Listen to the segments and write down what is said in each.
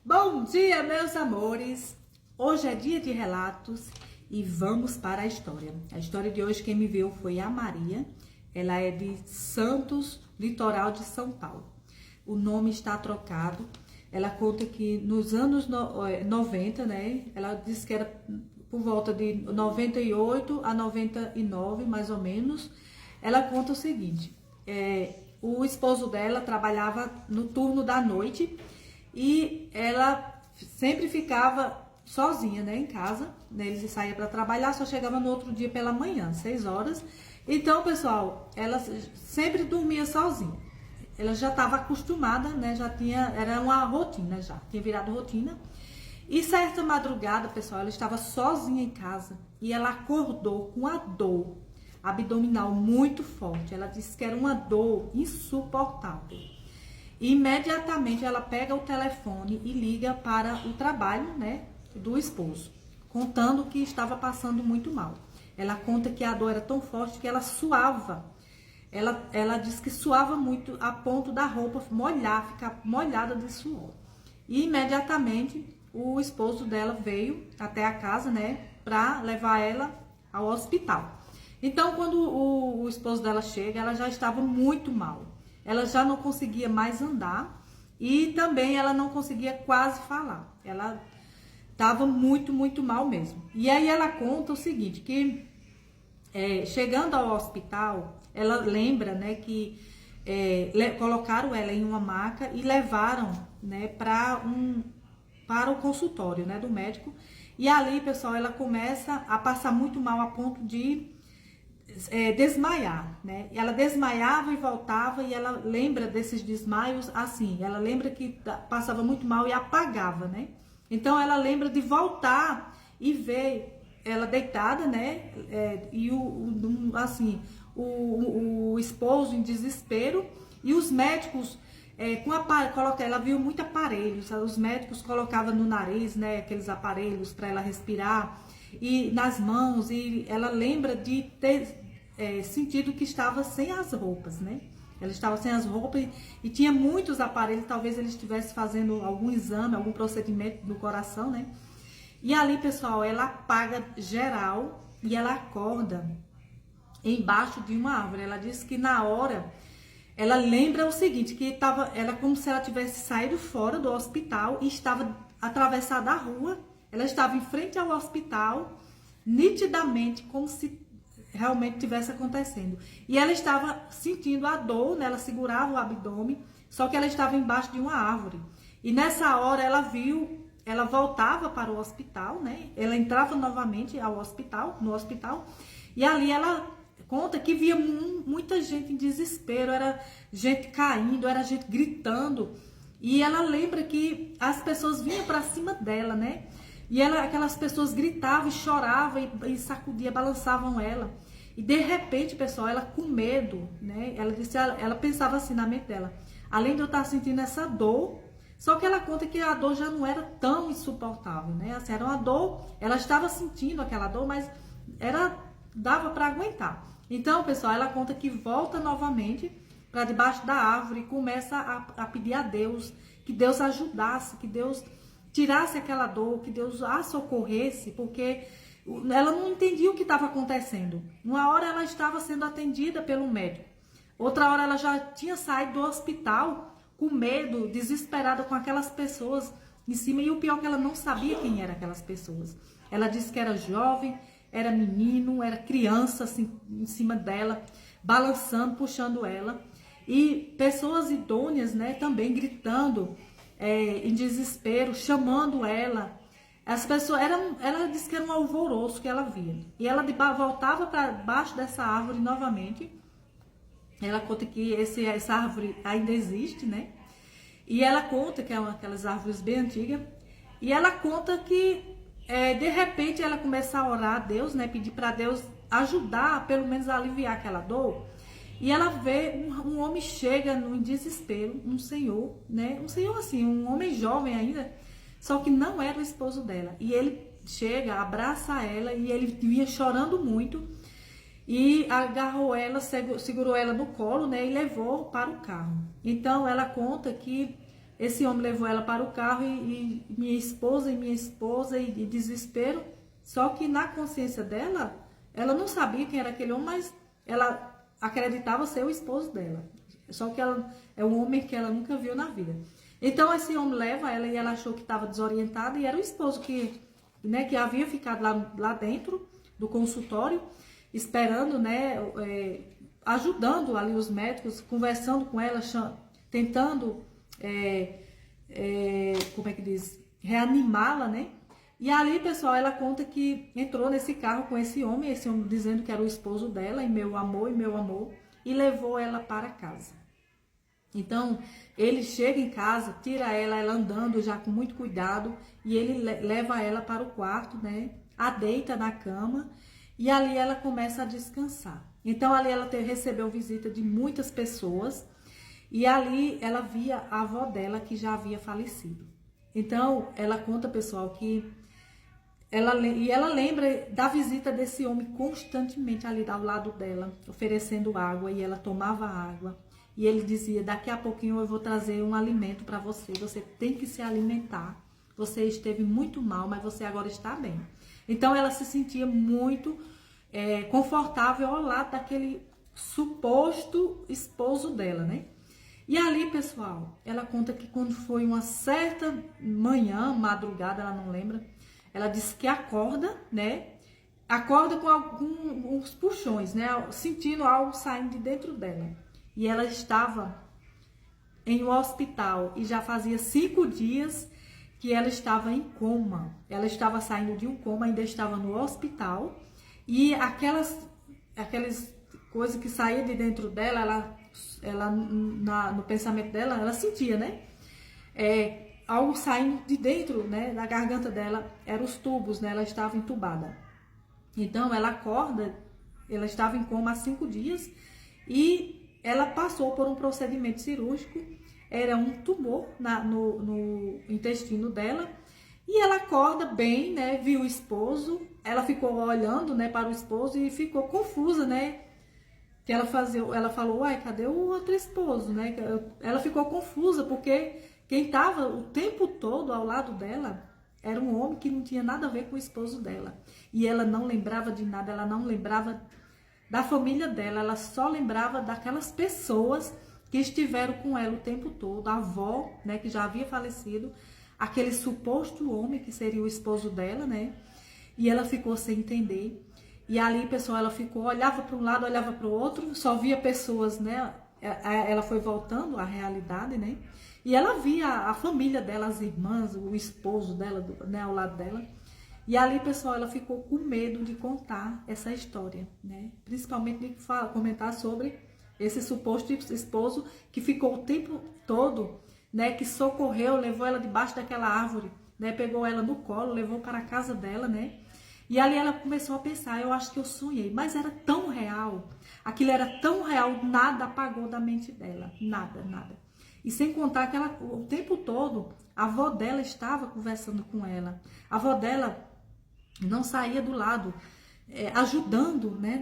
Bom dia, meus amores! Hoje é dia de relatos e vamos para a história. A história de hoje, quem me viu foi a Maria. Ela é de Santos, litoral de São Paulo. O nome está trocado. Ela conta que nos anos 90, né? Ela disse que era por volta de 98 a 99, mais ou menos. Ela conta o seguinte: o esposo dela trabalhava no turno da noite e ela sempre ficava sozinha, né, em casa, né? Ele saía para trabalhar, só chegava no outro dia pela manhã, 6 horas. Então, pessoal, ela sempre dormia sozinha. Ela já estava acostumada, né? Era uma rotina já, tinha virado rotina. E certa madrugada, pessoal, ela estava sozinha em casa e ela acordou com a dor abdominal muito forte. Ela disse que era uma dor insuportável. E imediatamente ela pega o telefone e liga para o trabalho, né, do esposo, contando que estava passando muito mal. Ela conta que a dor era tão forte que ela suava. Ela disse que suava muito a ponto da roupa molhar, ficar molhada de suor. E imediatamente o esposo dela veio até a casa, né, para levar ela ao hospital. Então, quando o esposo dela chega, ela já estava muito mal. Ela já não conseguia mais andar e também ela não conseguia quase falar. Ela estava muito, muito mal mesmo. E aí ela conta o seguinte, que chegando ao hospital, ela lembra, né, que colocaram ela em uma maca e levaram, né, para o consultório, né, do médico. E ali, pessoal, ela começa a passar muito mal a ponto de desmaiar, né? Ela desmaiava e voltava e ela lembra desses desmaios assim. Ela lembra que passava muito mal e apagava, né? Então ela lembra de voltar e ver ela deitada, né? E o esposo em desespero e os médicos ela viu muito aparelhos. Os médicos colocavam no nariz, né? Aqueles aparelhos para ela respirar e nas mãos, e ela lembra de ter sentido que estava sem as roupas, né? Ela estava sem as roupas e tinha muitos aparelhos, talvez ele estivesse fazendo algum exame, algum procedimento do coração, né? E ali, pessoal, ela apaga geral e ela acorda embaixo de uma árvore. Ela disse que na hora ela lembra o seguinte, que era como se ela tivesse saído fora do hospital e estava atravessada a rua. Ela estava em frente ao hospital, nitidamente, como se realmente tivesse acontecendo. E ela estava sentindo a dor, né? Ela segurava o abdômen, só que ela estava embaixo de uma árvore. E nessa hora ela voltava para o hospital, né? Ela entrava novamente no hospital, e ali ela conta que via muita gente em desespero, era gente caindo, era gente gritando. E ela lembra que as pessoas vinham para cima dela, né? E aquelas pessoas gritavam e choravam e sacudiam, balançavam ela. E de repente, pessoal, ela com medo, né? Ela pensava assim na mente dela: além de eu estar sentindo essa dor, só que ela conta que a dor já não era tão insuportável, né? Assim, era uma dor, ela estava sentindo aquela dor, mas dava para aguentar. Então, pessoal, ela conta que volta novamente para debaixo da árvore e começa a pedir a Deus, que Deus ajudasse, que Deus tirasse aquela dor, que Deus a socorresse, porque ela não entendia o que estava acontecendo. Uma hora ela estava sendo atendida pelo médico, outra hora ela já tinha saído do hospital com medo, desesperada com aquelas pessoas em cima, e o pior é que ela não sabia quem eram aquelas pessoas. Ela disse que era jovem, era menino, era criança assim, em cima dela, balançando, puxando ela, e pessoas idôneas, né, também gritando em desespero, chamando ela. As pessoas, ela disse que era um alvoroço que ela via. E ela voltava para baixo dessa árvore novamente. Ela conta que essa árvore ainda existe, né? E ela conta que é aquelas árvores bem antigas. E ela conta que, de repente, ela começa a orar a Deus, né? Pedir para Deus ajudar, pelo menos a aliviar aquela dor. E ela vê um homem chega em desespero, um senhor, né? Um senhor assim, um homem jovem ainda, só que não era o esposo dela. E ele chega, abraça ela e ele vinha chorando muito e agarrou ela, segurou ela no colo, né? E levou para o carro. Então ela conta que esse homem levou ela para o carro e minha esposa e desespero. Só que na consciência dela, ela não sabia quem era aquele homem, mas ela acreditava ser o esposo dela. Só que ela é um homem que ela nunca viu na vida. Então esse homem leva ela e ela achou que estava desorientada e era o esposo que havia ficado lá dentro do consultório, esperando, ajudando ali os médicos, conversando com ela, tentando, como é que diz, reanimá-la, né? E ali, pessoal, ela conta que entrou nesse carro com esse homem dizendo que era o esposo dela, e meu amor, e levou ela para casa. Então, ele chega em casa, tira ela andando já com muito cuidado, e ele leva ela para o quarto, né? A deita na cama, e ali ela começa a descansar. Então, ali ela recebeu visita de muitas pessoas, e ali ela via a avó dela que já havia falecido. Então, ela conta, pessoal, que ela lembra da visita desse homem constantemente ali ao lado dela, oferecendo água, e ela tomava água. E ele dizia, daqui a pouquinho eu vou trazer um alimento para você, você tem que se alimentar. Você esteve muito mal, mas você agora está bem. Então ela se sentia muito confortável ao lado daquele suposto esposo dela, né? E ali, pessoal, ela conta que quando foi uma certa manhã, madrugada, ela não lembra, ela disse que acorda, né? Acorda com alguns puxões, né? Sentindo algo saindo de dentro dela. E ela estava em um hospital e já fazia 5 dias que ela estava em coma. Ela estava saindo de um coma, ainda estava no hospital. E aquelas coisas que saíam de dentro dela, no pensamento dela, ela sentia, né? Algo saindo de dentro, né? Da garganta dela, eram os tubos, né? Ela estava entubada. Então, ela acorda, ela estava em coma há 5 dias e ela passou por um procedimento cirúrgico, era um tumor no intestino dela, e ela acorda bem, né? Viu o esposo, ela ficou olhando, né, para o esposo e ficou confusa, né? Que ela falou, uai, cadê o outro esposo, né? Ela ficou confusa, porque quem estava o tempo todo ao lado dela era um homem que não tinha nada a ver com o esposo dela. E ela não lembrava de nada, ela não lembrava da família dela, ela só lembrava daquelas pessoas que estiveram com ela o tempo todo, a avó, né, que já havia falecido, aquele suposto homem que seria o esposo dela, né? E ela ficou sem entender. E ali, pessoal, ela ficou, olhava para um lado, olhava para o outro, só via pessoas, né? Ela foi voltando à realidade, né? E ela via a família dela, as irmãs, o esposo dela, né, ao lado dela. E ali, pessoal, ela ficou com medo de contar essa história, né? Principalmente de comentar sobre esse suposto esposo que ficou o tempo todo, né? Que socorreu, levou ela debaixo daquela árvore, né? Pegou ela no colo, levou para a casa dela, né? E ali ela começou a pensar, eu acho que eu sonhei, mas era tão real, aquilo era tão real, nada apagou da mente dela, nada, nada. E sem contar que ela, o tempo todo, a avó dela estava conversando com ela, a avó dela não saía do lado, ajudando, né,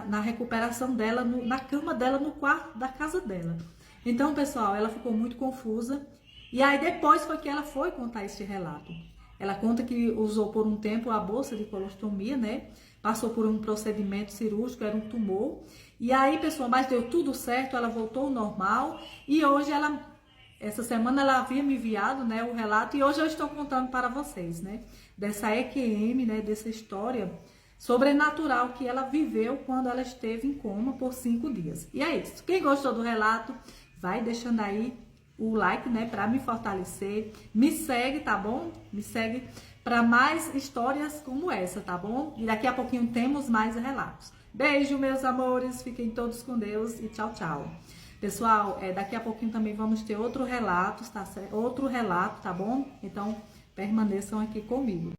na recuperação dela, na cama dela, no quarto da casa dela. Então, pessoal, ela ficou muito confusa, e aí depois foi que ela foi contar este relato. Ela conta que usou por um tempo a bolsa de colostomia, né? Passou por um procedimento cirúrgico, era um tumor. E aí, pessoal, mas deu tudo certo, ela voltou ao normal. E hoje essa semana ela havia me enviado, né, o relato. E hoje eu estou contando para vocês, né? Dessa EQM, né? Dessa história sobrenatural que ela viveu quando ela esteve em coma por 5 dias. E é isso. Quem gostou do relato, vai deixando aí o like, né, para me fortalecer. Me segue, tá bom? Me segue para mais histórias como essa, tá bom? E daqui a pouquinho temos mais relatos. Beijo, meus amores. Fiquem todos com Deus e tchau, tchau. Pessoal, daqui a pouquinho também vamos ter outro relato, tá certo? Outro relato, tá bom? Então, permaneçam aqui comigo.